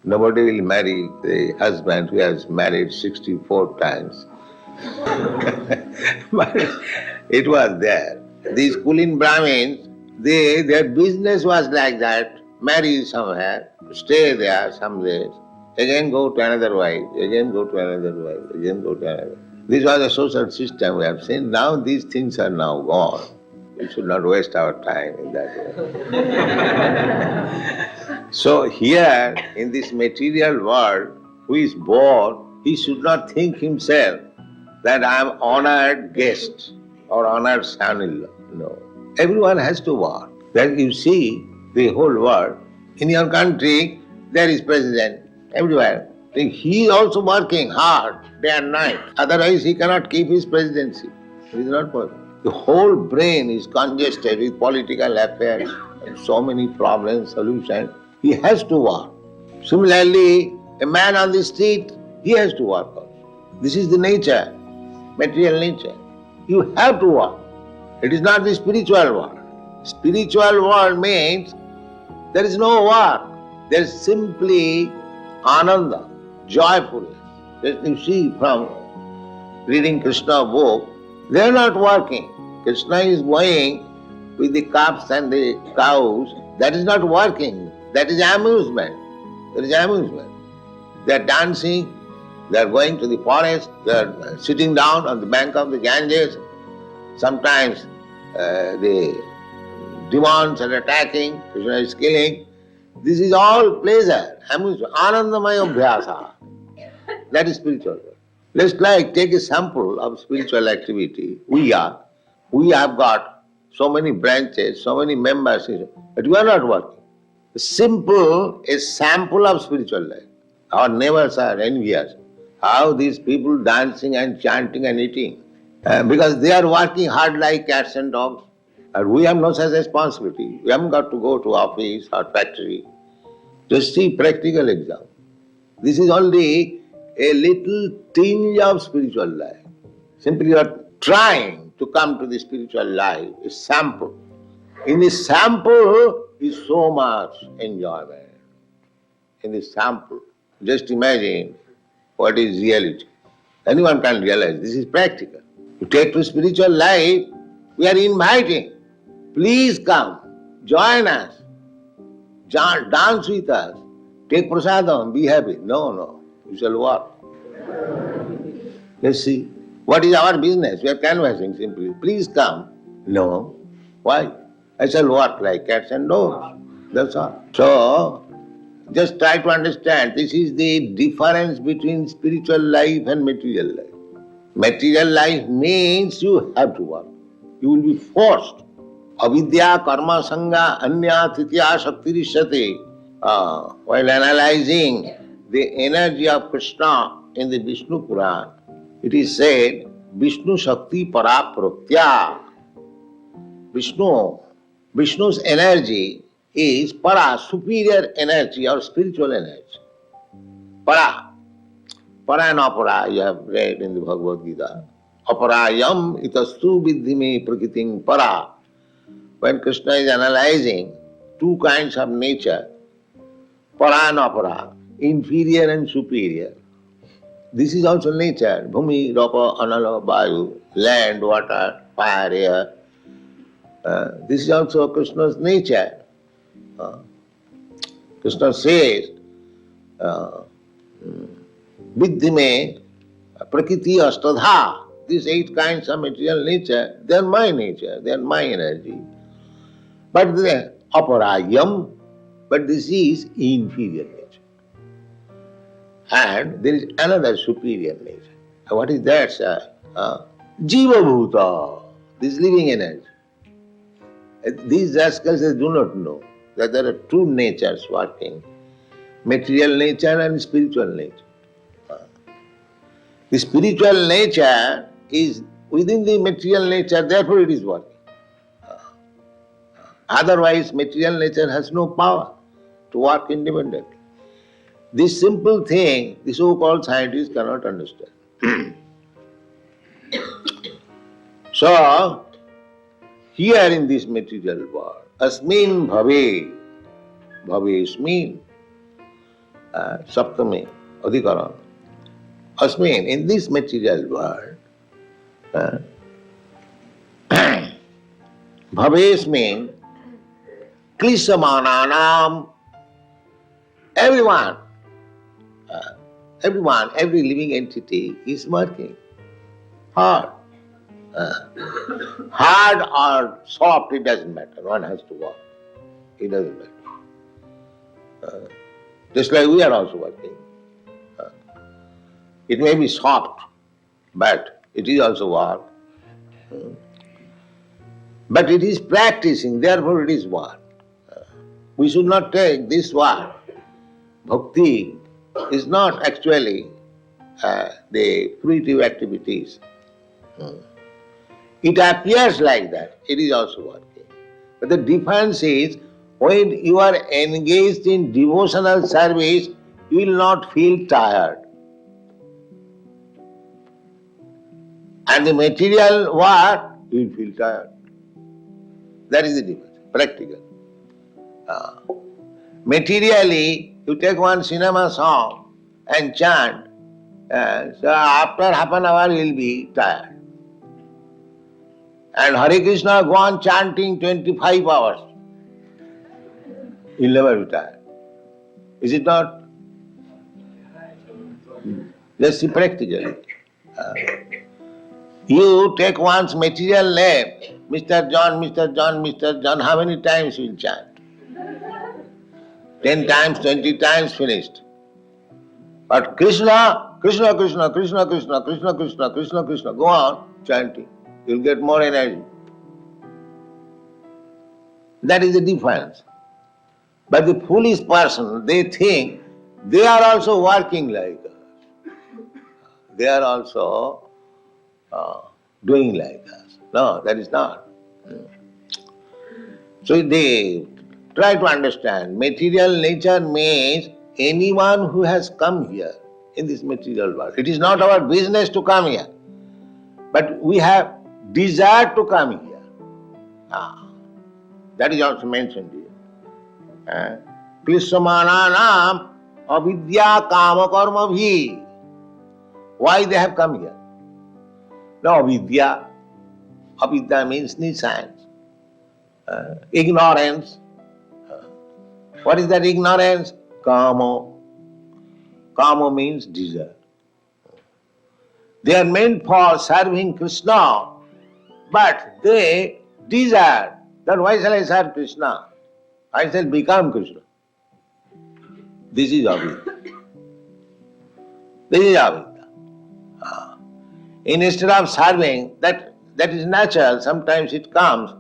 Nobody will marry the husband who has married 64 times. But it was there. These Kulin Brahmins, their business was like that. Marry somewhere, stay there some days, again go to another wife, again go to another wife, again go to another. This was a social system we have seen. Now these things are now gone. We should not waste our time in that way. So here, in this material world, who is born, he should not think himself that I am honored guest or honored son-in-law. No. Everyone has to work. That you see the whole world. In your country, there is president everywhere. He is also working hard day and night. Otherwise, he cannot keep his presidency. It is not possible. The whole brain is congested with political affairs and so many problems, solutions. He has to work. Similarly, a man on the street, he has to work also. This is the nature, material nature. You have to work. It is not the spiritual world. Spiritual world means there is no work. There is simply ananda, joyfulness. You see from reading Krishna book, they are not working. Krishna is going with the calves and the cows. That is not working. That is amusement. That is amusement. They are dancing. They are going to the forest. They are sitting down on the bank of the Ganges. Sometimes the demons are attacking. Krishna is killing. This is all pleasure, amusement, anandamaya abhyasa. That is spiritual. Let's take a sample of spiritual activity. We have got so many branches, so many members, but we are not working. A sample of spiritual life. Our neighbors are envious. How these people dancing and chanting and eating. Because they are working hard like cats and dogs. And we have no such responsibility. We haven't got to go to office or factory. Just see practical example. This is only a little tinge of spiritual life. Simply you are trying to come to the spiritual life, a sample. In the sample is so much enjoyment. In the sample, just imagine what is reality. Anyone can realize this is practical. To take to spiritual life, we are inviting. Please come, join us, dance with us, take prasadam, be happy. No, you shall work. Let's see. What is our business? We are canvassing simply. Please come. No. Why? I shall work like cats and dogs. That's all. So, just try to understand, this is the difference between spiritual life and material life. Material life means you have to work. You will be forced. Avidya, karma, sangha, anya, titya, shaktirishyate. While analyzing the energy of Krishna in the Vishnu Puran, it is said, Vishnu Shakti Para Praktya. Vishnu's energy is para, superior energy or spiritual energy. Para and apara, you have read in the Bhagavad Gita. Aparayam itastu viddhime prakritim para. When Krishna is analyzing two kinds of nature, para and apara, inferior and superior. This is also nature. Bhumi, rapa, anala, vayu, land, water, fire, air. This is also Krishna's nature. Krishna says, Viddhime prakriti astadha. These 8 kinds of material nature, they are my nature, they are my energy. But they are aparayam, but this is inferior nature. And there is another superior nature. What is that, sir? Jiva bhuta, this living energy. These rascals do not know that there are two natures working, material nature and spiritual nature. The spiritual nature is within the material nature, therefore it is working. Otherwise, material nature has no power to work independently. This simple thing, the so-called scientists cannot understand. So, here in this material world, asmin bhave, bhavesmin, Saptami, Adhikaran. Asmin, in this material world, Bhavesh means Klisamananam, everyone, every living entity is working hard. Hard or soft, it doesn't matter. One has to work. It doesn't matter. Just like we are also working. It may be soft, but it is also work. But it is practicing, therefore it is work. We should not take this work. Bhakti is not actually the fruitive activities. It appears like that, it is also working. But the difference is, when you are engaged in devotional service, you will not feel tired. And the material work, you will feel tired. That is the difference, practical. Materially, you take one cinema song and chant, so after half an hour you will be tired. And Hare Kṛṣṇa go on chanting 25 hours. You'll never be tired. Is it not? Just see practically. You take one's material name, Mr. John, Mr. John, Mr. John, how many times you will chant? 10 times, 20 times, finished. But Krishna, Krishna, Krishna, Krishna, Krishna, Krishna, Krishna, Krishna, Krishna, go on chanting. You'll get more energy. That is the difference. But the foolish person, they think they are also working like us. They are also doing like us. No, that is not. So they try to understand. Material nature means anyone who has come here in this material world. It is not our business to come here. But we have desire to come here. That is also mentioned here. Klisamananam avidya kama karma bhi. Why they have come here? No, avidya. Avidya means ignorance. Ignorance. What is that ignorance? Kama. Kama means desire. They are meant for serving Krishna, but they desire that why shall I serve Krishna? I shall become Krishna. This is avidya. This is avidya. Instead of serving, that is natural, sometimes it comes,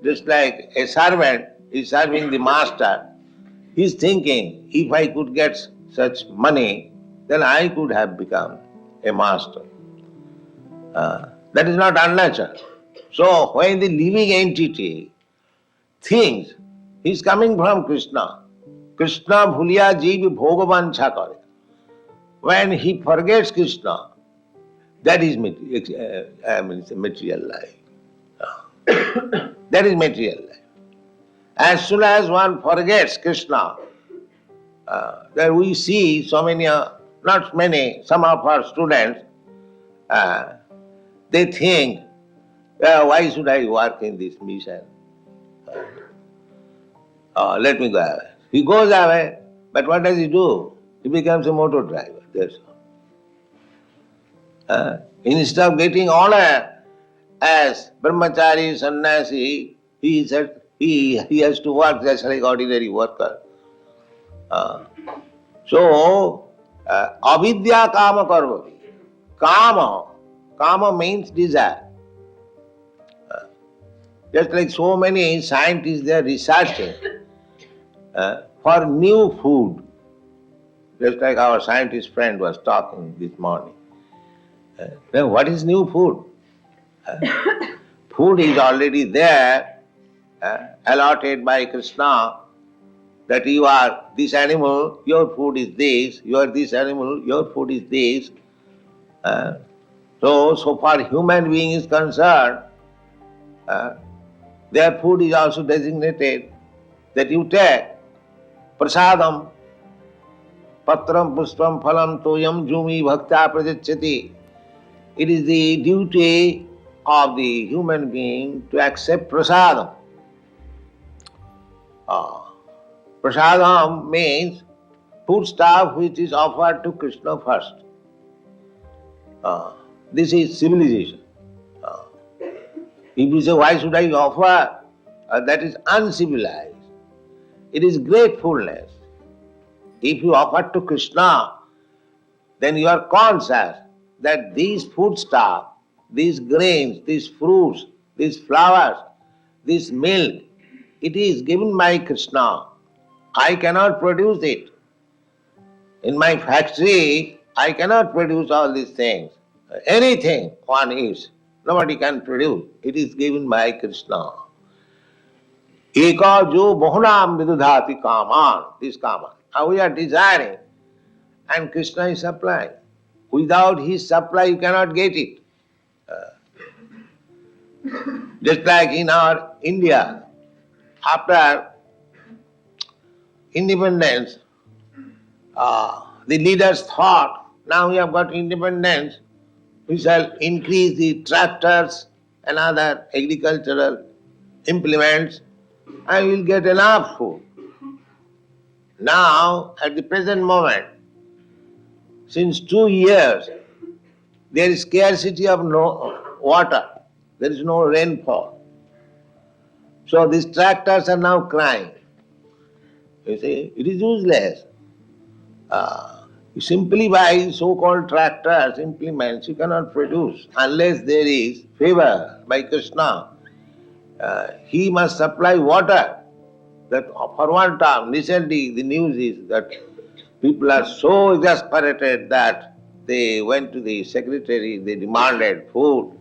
just like a servant is serving the master. He is thinking, if I could get such money, then I could have become a master. That is not unnatural. So when the living entity thinks he is coming from Krishna, Krishna bhuliya jeev bhogavancha kare. When he forgets Krishna, that is material life. That is material life. As soon as one forgets Krishna, then we see so many, not many, some of our students, they think, why should I work in this mission? Let me go away. He goes away, but what does he do? He becomes a motor driver, that's all. Instead of getting honor as brahmachari, sannyasi, he has to work just like ordinary worker. So, avidya kama karma. Kama means desire. Just like so many scientists, they are researching for new food. Just like our scientist friend was talking this morning. Then what is new food? Food is already there, allotted by Krishna, that you are this animal, your food is this, you are this animal, your food is this. So far human being is concerned, their food is also designated that you take prasadam. Patram puspam phalam toyam jumi bhakta prajachyati. It is the duty of the human being to accept prasadam. Prasadam means foodstuff which is offered to Krishna first. This is civilization. If you say, why should I offer? That is uncivilized. It is gratefulness. If you offer to Krishna, then you are conscious that these foodstuff, these grains, these fruits, these flowers, this milk, it is given by Krishna. I cannot produce it. In my factory, I cannot produce all these things. Anything one eats, nobody can produce. It is given by Krishna. Eka jo bahunam vidudhati kaman. This kaman. Now we are desiring and Krishna is supplying. Without his supply you cannot get it. Just like in our India, after independence, the leaders thought, now we have got independence, we shall increase the tractors and other agricultural implements and we will get enough food. Now, at the present moment, since 2 years, there is scarcity of water. There is no rainfall. So these tractors are now crying. You see, it is useless. Simply by so-called tractors, implements, you cannot produce unless there is favor by Krishna. He must supply water. That for one time, recently the news is that people are so exasperated that they went to the secretary, they demanded food,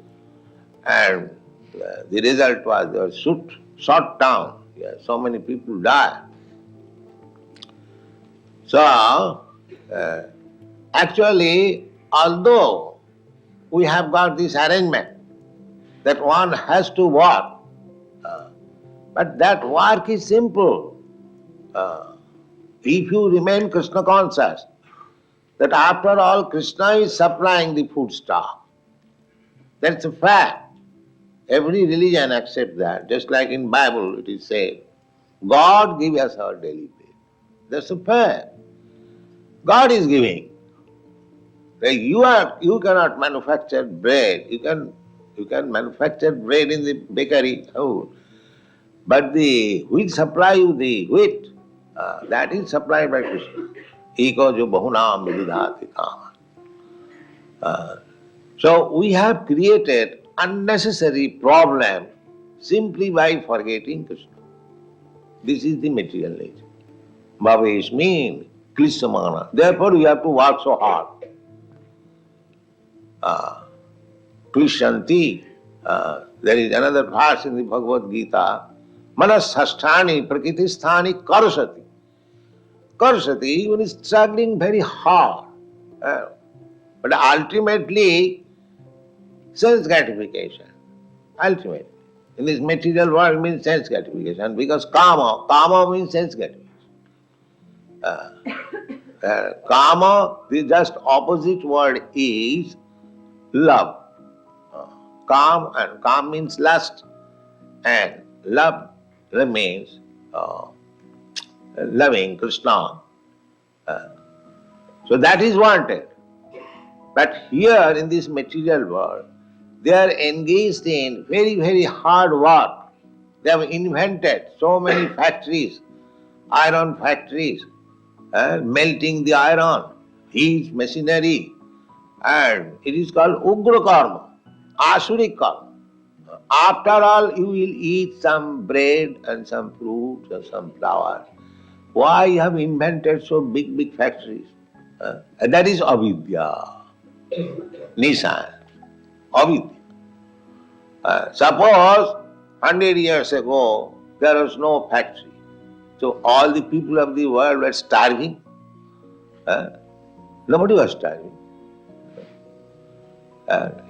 and the result was they were shot down. So many people died. So, actually, although we have got this arrangement that one has to work, but that work is simple. If you remain Krishna conscious, that after all Krishna is supplying the foodstuff, that's a fact. Every religion accepts that. Just like in Bible it is said, God give us our daily bread. That's a fact. God is giving. Like you cannot manufacture bread. You can manufacture bread in the bakery. Oh. But who will supply you the wheat? That is supplied by Krishna. Eko jo bahunam vidudhati kama. So we have created unnecessary problem simply by forgetting Krishna. This is the material nature. Bhavesh means Krishnamana. Therefore we have to work so hard. Krishanti. There is another verse in the Bhagavad Gita. Manasasthani prakritisthani karasati. Karasati, one is struggling very hard. But ultimately, sense gratification. Ultimately. In this material world means sense gratification because kama means sense gratification. Kama, the just opposite word is love. Kam means lust and love remains loving Krishna. So that is wanted. But here in this material world, they are engaged in very, very hard work. They have invented so many factories, iron factories, melting the iron, huge machinery, and it is called Ugra Karma, Asurik Karma. After all, you will eat some bread and some fruits and some flowers. Why you have invented so big, big factories? That is avidya, Nissan, avidya. Suppose 100 years ago there was no factory. So all the people of the world were starving. Nobody was starving.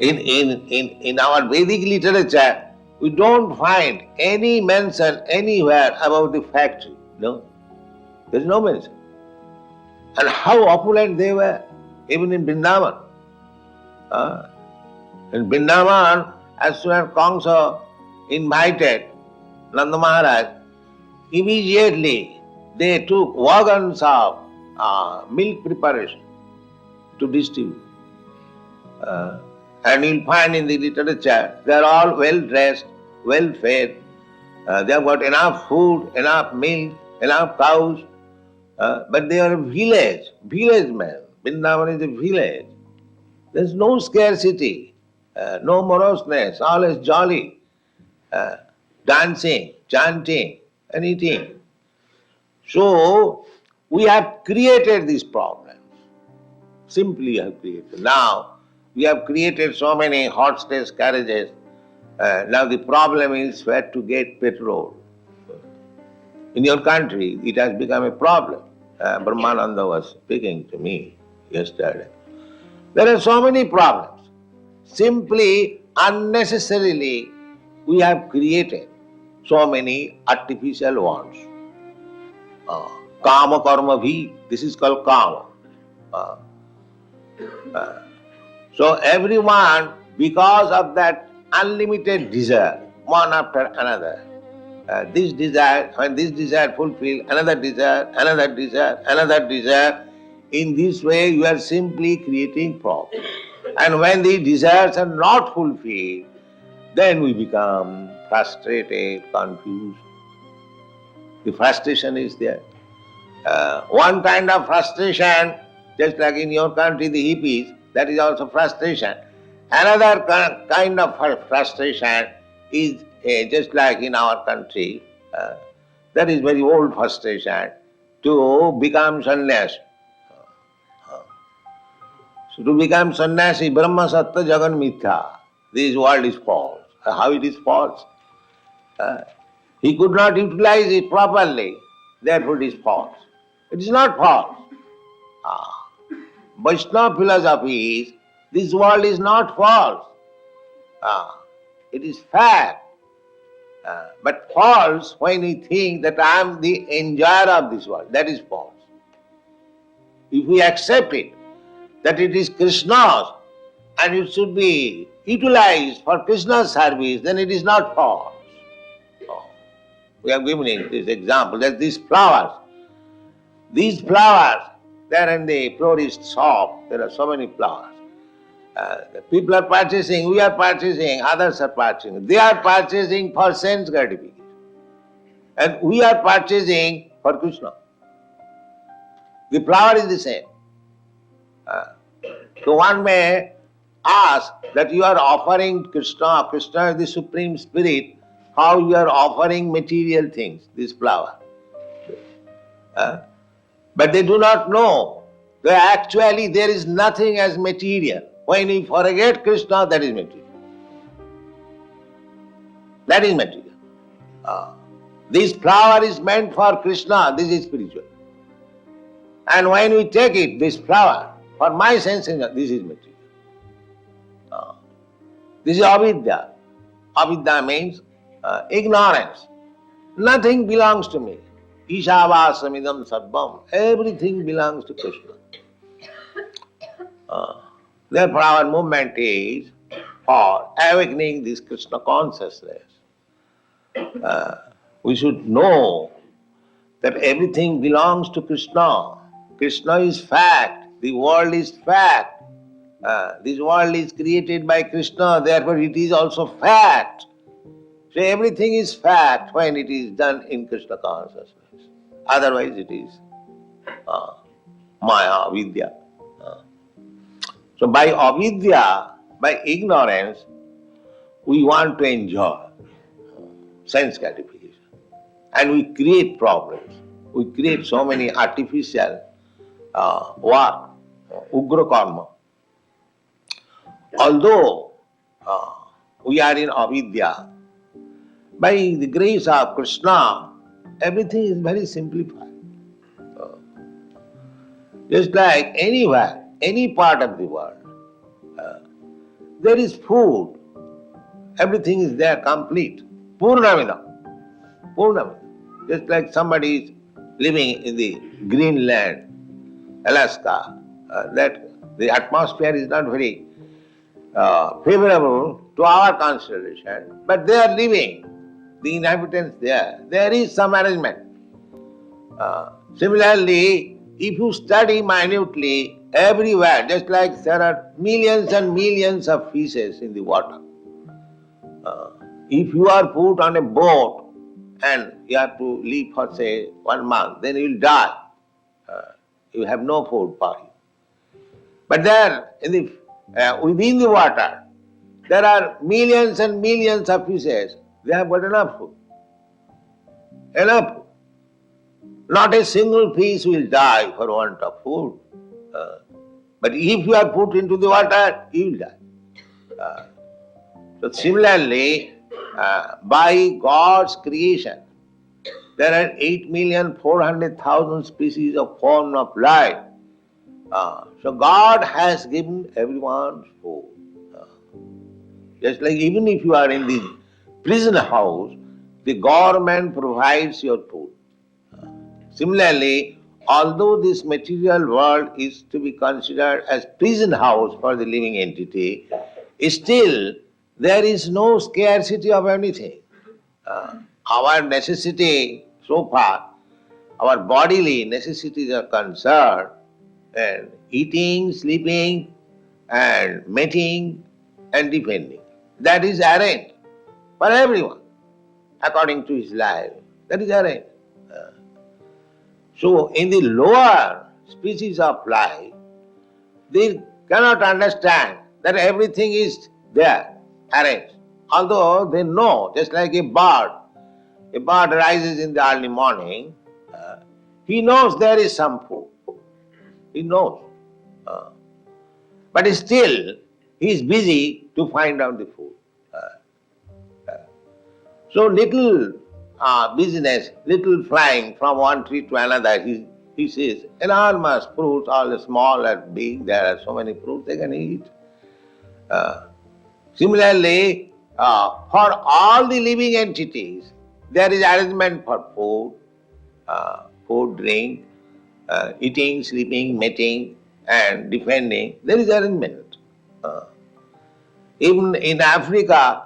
In our Vedic literature, we don't find any mention anywhere about the factory. No, there is no mention. And how opulent they were, even in Vrindavan. In Vrindavan, as soon as Kamsa invited Nanda Maharaj, immediately they took wagons of milk preparation to distribute. And you'll find in the literature, they are all well dressed, well fed, they have got enough food, enough milk, enough cows, but they are a village men. Vrindavan is a village. There's no scarcity, no moroseness, all is jolly, dancing, chanting, and eating. So, we have created these problems. Simply have created. Now, we have created so many horse-drawn carriages. Now the problem is where to get petrol. In your country, it has become a problem. Brahmananda was speaking to me yesterday. There are so many problems. Simply, unnecessarily, we have created so many artificial wants. Kama karma bhi, this is called kama. So everyone, because of that unlimited desire, one after another, this desire, when this desire fulfilled, another desire, another desire, another desire, in this way you are simply creating problems. And when the desires are not fulfilled, then we become frustrated, confused. The frustration is there. One kind of frustration, just like in your country, the hippies, that is also frustration. Another kind of frustration is just like in our country, that is very old frustration, to become sannyasi. So to become sannyasi, Brahma Sattva Jagan Mithya, this world is false. How it is false? He could not utilize it properly, therefore it is false. It is not false. Vaishnava philosophy is, this world is not false. It is fact. But false when we think that I am the enjoyer of this world, that is false. If we accept it, that it is Krishna's and it should be utilized for Krishna's service, then it is not false. We have given it this example, that these flowers, they are in the florist shop, there are so many flowers. People are purchasing, we are purchasing, others are purchasing. They are purchasing for sense gratification. And we are purchasing for Krishna. The flower is the same. So one may ask that you are offering Krishna, Krishna is the Supreme Spirit, how you are offering material things, this flower. But they do not know that actually there is nothing as material. When we forget Krishna, that is material. That is material. This flower is meant for Krishna, this is spiritual. And when we take it, this flower, for my sense, this is material. This is avidya. Avidya means ignorance. Nothing belongs to me. Ishavāsamidam sarvam. Everything belongs to Krishna. Therefore our movement is for awakening this Krishna consciousness. We should know that everything belongs to Krishna. Krishna is fact. The world is fact. This world is created by Krishna, therefore it is also fact. So everything is fact when it is done in Krishna consciousness. Otherwise it is maya, vidya. So by avidya, by ignorance, we want to enjoy sense gratification. And we create problems. We create so many artificial work, ugra karma. Although we are in avidya, by the grace of Krishna, everything is very simplified. Just like anywhere, any part of the world, there is food, everything is there complete. Purnamidam. Purnamidam. Just like somebody is living in the green land, Alaska, that the atmosphere is not very favorable to our consideration, but they are living, the inhabitants there. There is some arrangement. Similarly, if you study minutely everywhere, just like there are millions and millions of fishes in the water. If you are put on a boat and you have to live for say 1 month, then you will die. You have no food for you. But there, within the water, there are millions and millions of fishes. They have got enough food. Enough food. Not a single fish will die for want of food. But if you are put into the water, you will die. So similarly, by God's creation, there are 8,400,000 species of form of life. So God has given everyone food. Just like even if you are in the prison house, the government provides your food. Similarly, although this material world is to be considered as prison house for the living entity, still there is no scarcity of anything. Our necessity so far, our bodily necessities are concerned, and eating, sleeping, and mating, and defending. That is arranged for everyone, according to his life. That is arranged. So in the lower species of life, they cannot understand that everything is there, arranged. Although they know, just like a bird rises in the early morning, he knows there is some food. He knows. But still, he is busy to find out the food. So little business, little flying from one tree to another, he sees enormous fruits, all small and big, there are so many fruits they can eat. Similarly, for all the living entities, there is arrangement for food, drink, eating, sleeping, mating, and defending. There is arrangement. Even in Africa,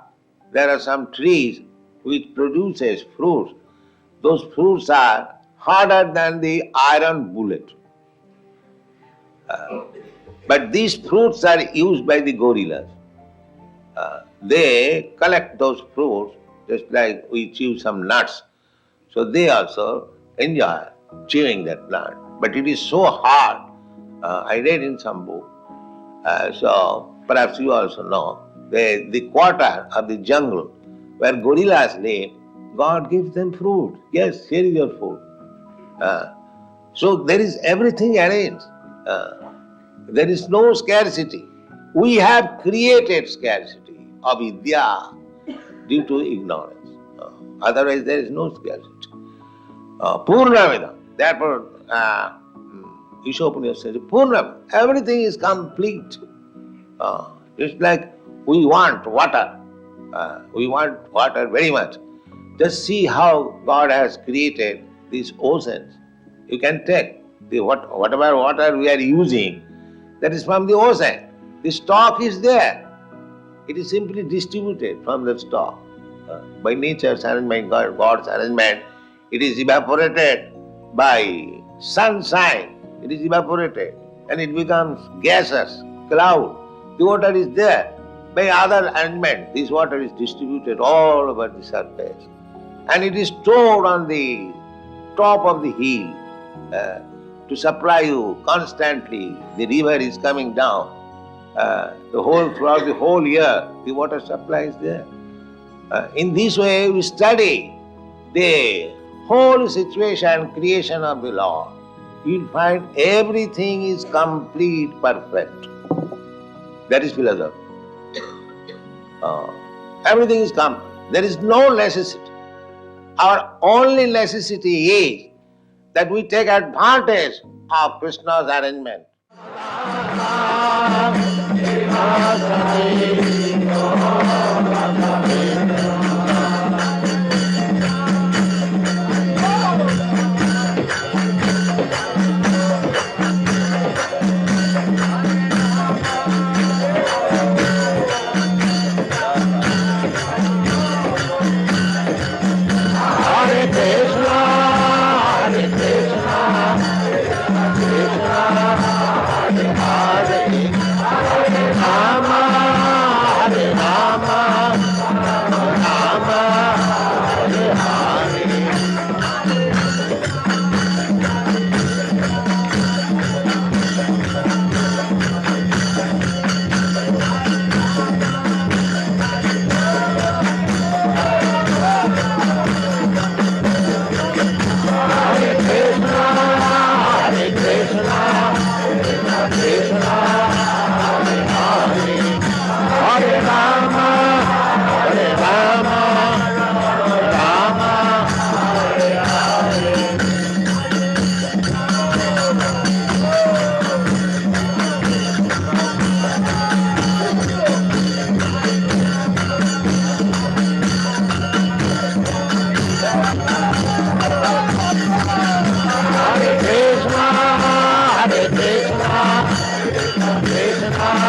there are some trees which produces fruits. Those fruits are harder than the iron bullet. But these fruits are used by the gorillas. They collect those fruits just like we chew some nuts. So they also enjoy chewing that nut. But it is so hard. I read in some book. So perhaps you also know, the quarter of the jungle where gorillas live, God gives them fruit. Yes, here is your food. So there is everything arranged. There is no scarcity. We have created scarcity of vidya due to ignorance. Otherwise there is no scarcity. Purnamida. Therefore, Ishopanishad says, Purnam, everything is complete. It's like we want water. We want water very much. Just see how God has created these oceans. You can take whatever water we are using, that is from the ocean. The stock is there. It is simply distributed from the stock. By nature's arrangement, God's arrangement, it is evaporated by sunshine. It is evaporated and it becomes gaseous, cloud. The water is there. By other arrangement, this water is distributed all over the surface. And it is stored on the top of the hill to supply you constantly. The river is coming down. Throughout the whole year, the water supply is there. In this way, we study the whole situation, creation of the Lord. You will find everything is complete, perfect. That is philosophy. Everything is complete. There is no necessity. Our only necessity is that we take advantage of Krishna's arrangement. Krishna